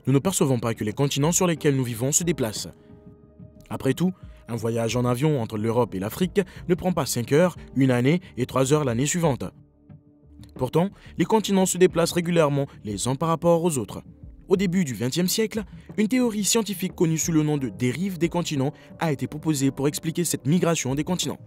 Nous ne percevons pas que les continents sur lesquels nous vivons se déplacent. Après tout, un voyage en avion entre l'Europe et l'Afrique ne prend pas 5 heures, 1 année et 3 heures l'année suivante. Pourtant, les continents se déplacent régulièrement les uns par rapport aux autres. Au début du XXe siècle, une théorie scientifique connue sous le nom de dérive des continents a été proposée pour expliquer cette migration des continents.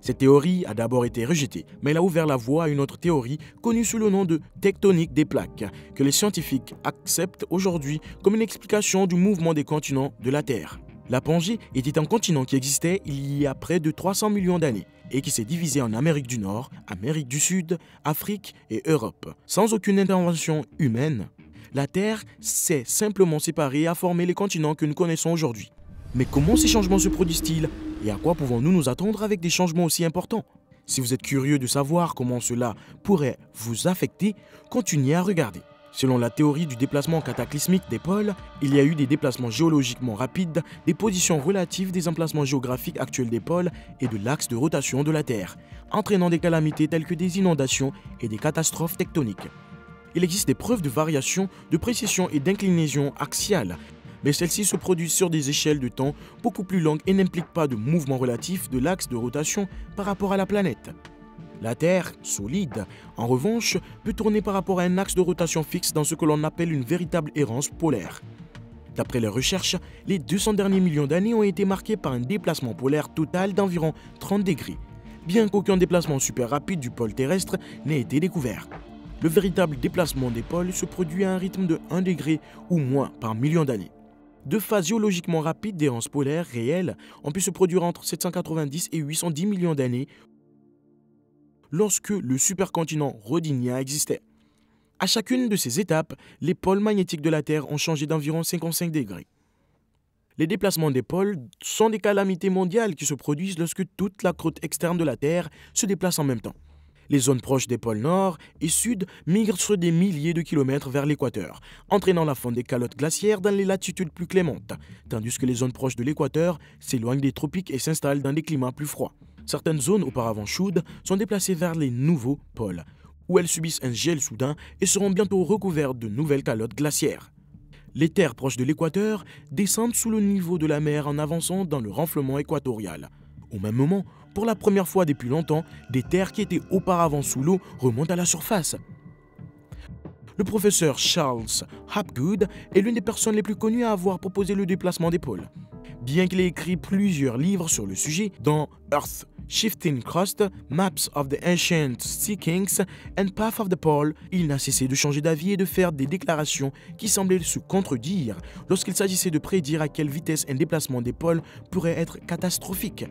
Cette théorie a d'abord été rejetée, mais elle a ouvert la voie à une autre théorie connue sous le nom de tectonique des plaques, que les scientifiques acceptent aujourd'hui comme une explication du mouvement des continents de la Terre. La Pangée était un continent qui existait il y a près de 300 millions d'années et qui s'est divisé en Amérique du Nord, Amérique du Sud, Afrique et Europe. Sans aucune intervention humaine, la Terre s'est simplement séparée et a formé les continents que nous connaissons aujourd'hui. Mais comment ces changements se produisent-ils et à quoi pouvons-nous nous attendre avec des changements aussi importants? Si vous êtes curieux de savoir comment cela pourrait vous affecter, continuez à regarder. Selon la théorie du déplacement cataclysmique des pôles, il y a eu des déplacements géologiquement rapides des positions relatives des emplacements géographiques actuels des pôles et de l'axe de rotation de la Terre, entraînant des calamités telles que des inondations et des catastrophes tectoniques. Il existe des preuves de variation, de précession et d'inclinaison axiale, mais celles-ci se produisent sur des échelles de temps beaucoup plus longues et n'impliquent pas de mouvement relatif de l'axe de rotation par rapport à la planète. La Terre, solide, en revanche, peut tourner par rapport à un axe de rotation fixe dans ce que l'on appelle une véritable errance polaire. D'après les recherches, les 200 derniers millions d'années ont été marqués par un déplacement polaire total d'environ 30 degrés, bien qu'aucun déplacement super rapide du pôle terrestre n'ait été découvert. Le véritable déplacement des pôles se produit à un rythme de 1 degré ou moins par million d'années. Deux phases géologiquement rapides d'errance polaire réelles ont pu se produire entre 790 et 810 millions d'années lorsque le supercontinent rhodynien existait. À chacune de ces étapes, les pôles magnétiques de la Terre ont changé d'environ 55 degrés. Les déplacements des pôles sont des calamités mondiales qui se produisent lorsque toute la croûte externe de la Terre se déplace en même temps. Les zones proches des pôles nord et sud migrent sur des milliers de kilomètres vers l'équateur, entraînant la fonte des calottes glaciaires dans les latitudes plus clémentes, tandis que les zones proches de l'équateur s'éloignent des tropiques et s'installent dans des climats plus froids. Certaines zones auparavant chaudes sont déplacées vers les nouveaux pôles, où elles subissent un gel soudain et seront bientôt recouvertes de nouvelles calottes glaciaires. Les terres proches de l'équateur descendent sous le niveau de la mer en avançant dans le renflement équatorial. Au même moment, pour la première fois depuis longtemps, des terres qui étaient auparavant sous l'eau remontent à la surface. Le professeur Charles Hapgood est l'une des personnes les plus connues à avoir proposé le déplacement des pôles. Bien qu'il ait écrit plusieurs livres sur le sujet, dont Earth Shifting Crust, Maps of the Ancient Sea Kings and Path of the Pole, il n'a cessé de changer d'avis et de faire des déclarations qui semblaient se contredire lorsqu'il s'agissait de prédire à quelle vitesse un déplacement des pôles pourrait être catastrophique.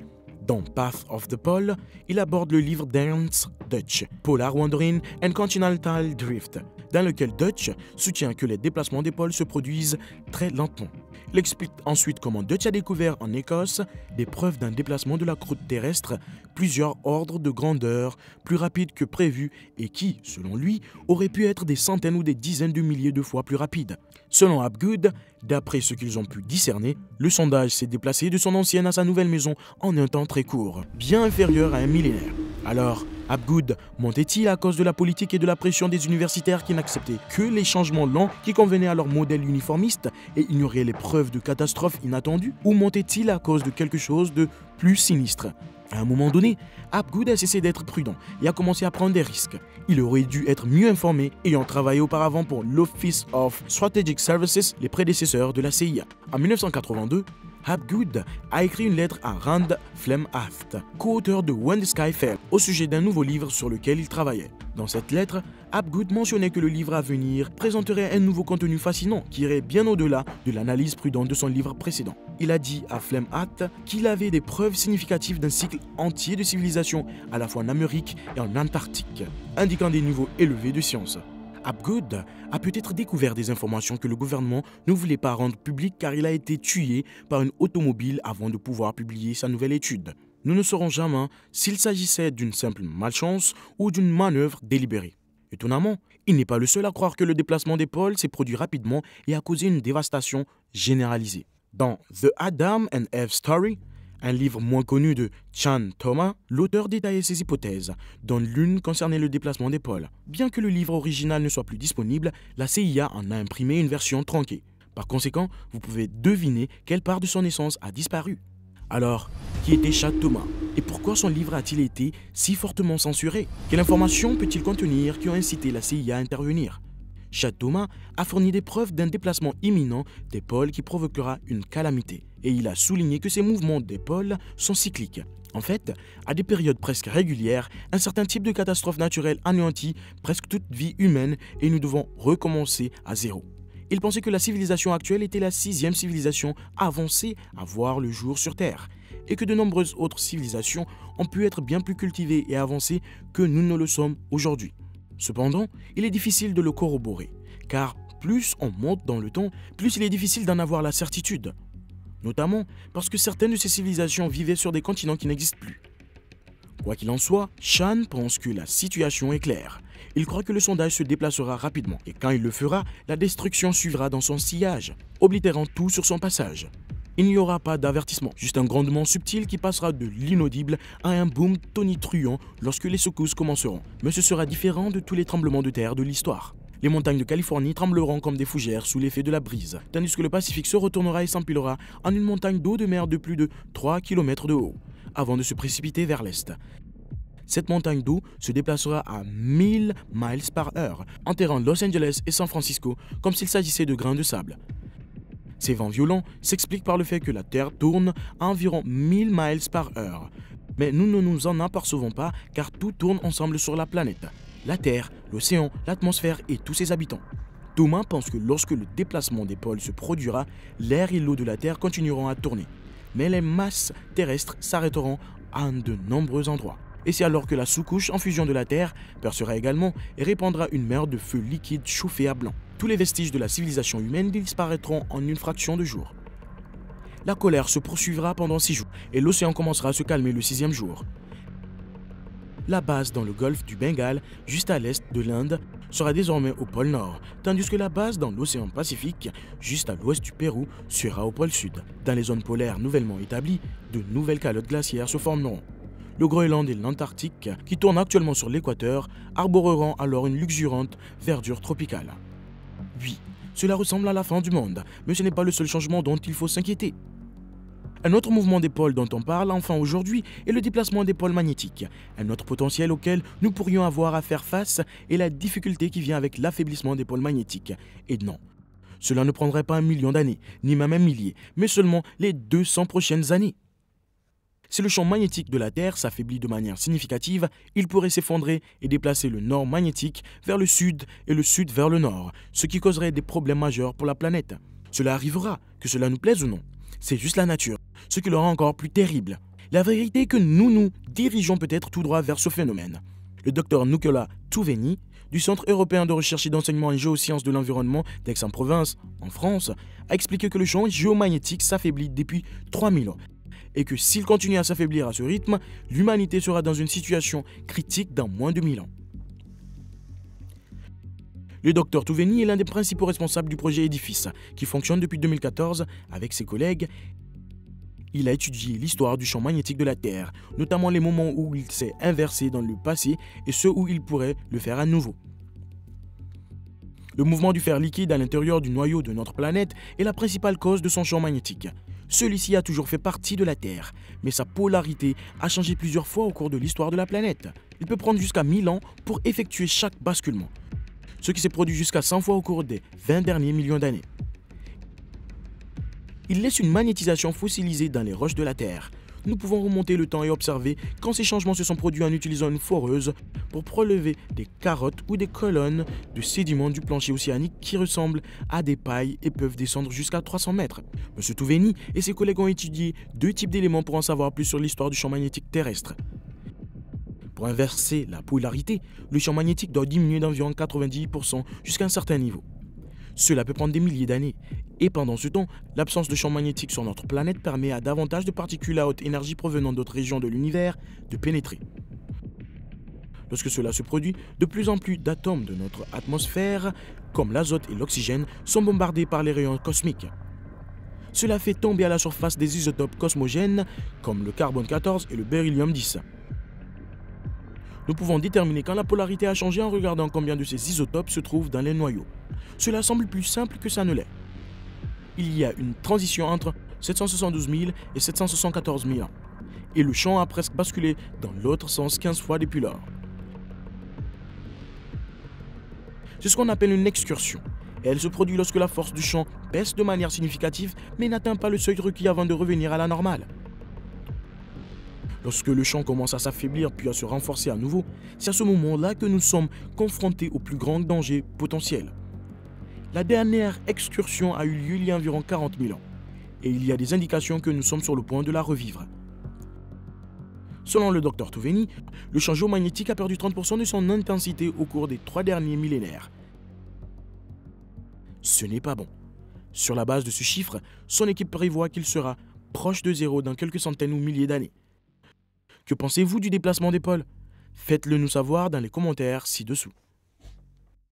Dans Path of the Pole, il aborde le livre d'Ernst Dutch, Polar Wandering and Continental Drift, dans lequel Dutch soutient que les déplacements des pôles se produisent très lentement. Il explique ensuite comment Dutch a découvert en Écosse des preuves d'un déplacement de la croûte terrestre, plusieurs ordres de grandeur plus rapides que prévu et qui, selon lui, auraient pu être des centaines ou des dizaines de milliers de fois plus rapides. Selon Hapgood, d'après ce qu'ils ont pu discerner, le sondage s'est déplacé de son ancienne à sa nouvelle maison en un temps très court, bien inférieur à un millénaire. Alors, Hapgood montait-il à cause de la politique et de la pression des universitaires qui n'acceptaient que les changements lents qui convenaient à leur modèle uniformiste et ignoraient les preuves de catastrophes inattendues, ou montait-il à cause de quelque chose de plus sinistre? À un moment donné, Hapgood a cessé d'être prudent et a commencé à prendre des risques. Il aurait dû être mieux informé, ayant travaillé auparavant pour l'Office of Strategic Services, les prédécesseurs de la CIA. En 1982, Hapgood a écrit une lettre à Rand Flemhaft, co-auteur de When the Sky Fell, au sujet d'un nouveau livre sur lequel il travaillait. Dans cette lettre, Hapgood mentionnait que le livre à venir présenterait un nouveau contenu fascinant qui irait bien au-delà de l'analyse prudente de son livre précédent. Il a dit à Flemhaft qu'il avait des preuves significatives d'un cycle entier de civilisation à la fois en Amérique et en Antarctique, indiquant des niveaux élevés de science. Hapgood a peut-être découvert des informations que le gouvernement ne voulait pas rendre publiques car il a été tué par une automobile avant de pouvoir publier sa nouvelle étude. Nous ne saurons jamais s'il s'agissait d'une simple malchance ou d'une manœuvre délibérée. Étonnamment, il n'est pas le seul à croire que le déplacement des pôles s'est produit rapidement et a causé une dévastation généralisée. Dans The Adam and Eve Story, Un livre moins connu de Chan Thomas, l'auteur détaillait ses hypothèses, dont l'une concernait le déplacement des pôles. Bien que le livre original ne soit plus disponible, la CIA en a imprimé une version tronquée. Par conséquent, vous pouvez deviner quelle part de son essence a disparu. Alors, qui était Chan Thomas? Et pourquoi son livre a-t-il été si fortement censuré? Quelle information peut-il contenir qui ont incité la CIA à intervenir? Chan Thomas a fourni des preuves d'un déplacement imminent des pôles qui provoquera une calamité. Et il a souligné que ces mouvements des pôles sont cycliques. En fait, à des périodes presque régulières, un certain type de catastrophe naturelle anéantit presque toute vie humaine et nous devons recommencer à zéro. Il pensait que la civilisation actuelle était la 6e civilisation avancée à voir le jour sur Terre et que de nombreuses autres civilisations ont pu être bien plus cultivées et avancées que nous ne le sommes aujourd'hui. Cependant, il est difficile de le corroborer, car plus on monte dans le temps, plus il est difficile d'en avoir la certitude. Notamment parce que certaines de ces civilisations vivaient sur des continents qui n'existent plus. Quoi qu'il en soit, Chan pense que la situation est claire. Il croit que le sondage se déplacera rapidement, et quand il le fera, la destruction suivra dans son sillage, oblitérant tout sur son passage. Il n'y aura pas d'avertissement, juste un grondement subtil qui passera de l'inaudible à un boom tonitruant lorsque les secousses commenceront. Mais ce sera différent de tous les tremblements de terre de l'histoire. Les montagnes de Californie trembleront comme des fougères sous l'effet de la brise, tandis que le Pacifique se retournera et s'empilera en une montagne d'eau de mer de plus de 3 km de haut, avant de se précipiter vers l'est. Cette montagne d'eau se déplacera à 1000 miles par heure, enterrant Los Angeles et San Francisco comme s'il s'agissait de grains de sable. Ces vents violents s'expliquent par le fait que la Terre tourne à environ 1000 miles par heure. Mais nous ne nous en apercevons pas car tout tourne ensemble sur la planète. La Terre, l'océan, l'atmosphère et tous ses habitants. Thomas pense que lorsque le déplacement des pôles se produira, l'air et l'eau de la Terre continueront à tourner. Mais les masses terrestres s'arrêteront à de nombreux endroits. Et c'est alors que la sous-couche en fusion de la Terre percera également et répandra une mer de feu liquide chauffé à blanc. Tous les vestiges de la civilisation humaine disparaîtront en une fraction de jour. La colère se poursuivra pendant 6 jours et l'océan commencera à se calmer le 6e jour. La base dans le golfe du Bengale, juste à l'est de l'Inde, sera désormais au pôle Nord, tandis que la base dans l'océan Pacifique, juste à l'ouest du Pérou, sera au pôle Sud. Dans les zones polaires nouvellement établies, de nouvelles calottes glaciaires se formeront. Le Groenland et l'Antarctique, qui tournent actuellement sur l'équateur, arboreront alors une luxuriante verdure tropicale. Oui, cela ressemble à la fin du monde, mais ce n'est pas le seul changement dont il faut s'inquiéter. Un autre mouvement des pôles dont on parle enfin aujourd'hui est le déplacement des pôles magnétiques. Un autre potentiel auquel nous pourrions avoir à faire face est la difficulté qui vient avec l'affaiblissement des pôles magnétiques. Et non, cela ne prendrait pas 1 million d'années, ni même 1 millier, mais seulement les 200 prochaines années. Si le champ magnétique de la Terre s'affaiblit de manière significative, il pourrait s'effondrer et déplacer le nord magnétique vers le sud et le sud vers le nord, ce qui causerait des problèmes majeurs pour la planète. Cela arrivera, que cela nous plaise ou non. C'est juste la nature, ce qui le rend encore plus terrible. La vérité est que nous nous dirigeons peut-être tout droit vers ce phénomène. Le docteur Nicolas Touveny, du Centre européen de recherche et d'enseignement en géosciences de l'environnement d'Aix-en-Provence, en France, a expliqué que le champ géomagnétique s'affaiblit depuis 3000 ans. Et que s'il continue à s'affaiblir à ce rythme, l'humanité sera dans une situation critique dans moins de 1000 ans. Le docteur Touveny est l'un des principaux responsables du projet Édifice, qui fonctionne depuis 2014 avec ses collègues. Il a étudié l'histoire du champ magnétique de la Terre, notamment les moments où il s'est inversé dans le passé et ceux où il pourrait le faire à nouveau. Le mouvement du fer liquide à l'intérieur du noyau de notre planète est la principale cause de son champ magnétique. Celui-ci a toujours fait partie de la Terre, mais sa polarité a changé plusieurs fois au cours de l'histoire de la planète. Il peut prendre jusqu'à 1000 ans pour effectuer chaque basculement, ce qui s'est produit jusqu'à 100 fois au cours des 20 derniers millions d'années. Il laisse une magnétisation fossilisée dans les roches de la Terre. Nous pouvons remonter le temps et observer quand ces changements se sont produits en utilisant une foreuse pour prélever des carottes ou des colonnes de sédiments du plancher océanique qui ressemblent à des pailles et peuvent descendre jusqu'à 300 mètres. M. Touveny et ses collègues ont étudié 2 types d'éléments pour en savoir plus sur l'histoire du champ magnétique terrestre. Pour inverser la polarité, le champ magnétique doit diminuer d'environ 90% jusqu'à un certain niveau. Cela peut prendre des milliers d'années. Et pendant ce temps, l'absence de champ magnétique sur notre planète permet à davantage de particules à haute énergie provenant d'autres régions de l'univers de pénétrer. Lorsque cela se produit, de plus en plus d'atomes de notre atmosphère, comme l'azote et l'oxygène, sont bombardés par les rayons cosmiques. Cela fait tomber à la surface des isotopes cosmogènes comme le carbone 14 et le beryllium 10. Nous pouvons déterminer quand la polarité a changé en regardant combien de ces isotopes se trouvent dans les noyaux. Cela semble plus simple que ça ne l'est. Il y a une transition entre 772 000 et 774 000 ans, et le champ a presque basculé dans l'autre sens 15 fois depuis lors. C'est ce qu'on appelle une excursion, et elle se produit lorsque la force du champ baisse de manière significative mais n'atteint pas le seuil requis avant de revenir à la normale. Lorsque le champ commence à s'affaiblir puis à se renforcer à nouveau, c'est à ce moment-là que nous sommes confrontés au plus grand danger potentiel. La dernière excursion a eu lieu il y a environ 40 000 ans, et il y a des indications que nous sommes sur le point de la revivre. Selon le Dr Touveni, le champ géomagnétique a perdu 30% de son intensité au cours des 3 derniers millénaires. Ce n'est pas bon. Sur la base de ce chiffre, son équipe prévoit qu'il sera proche de zéro dans quelques centaines ou milliers d'années. Que pensez-vous du déplacement des pôles? Faites-le nous savoir dans les commentaires ci-dessous.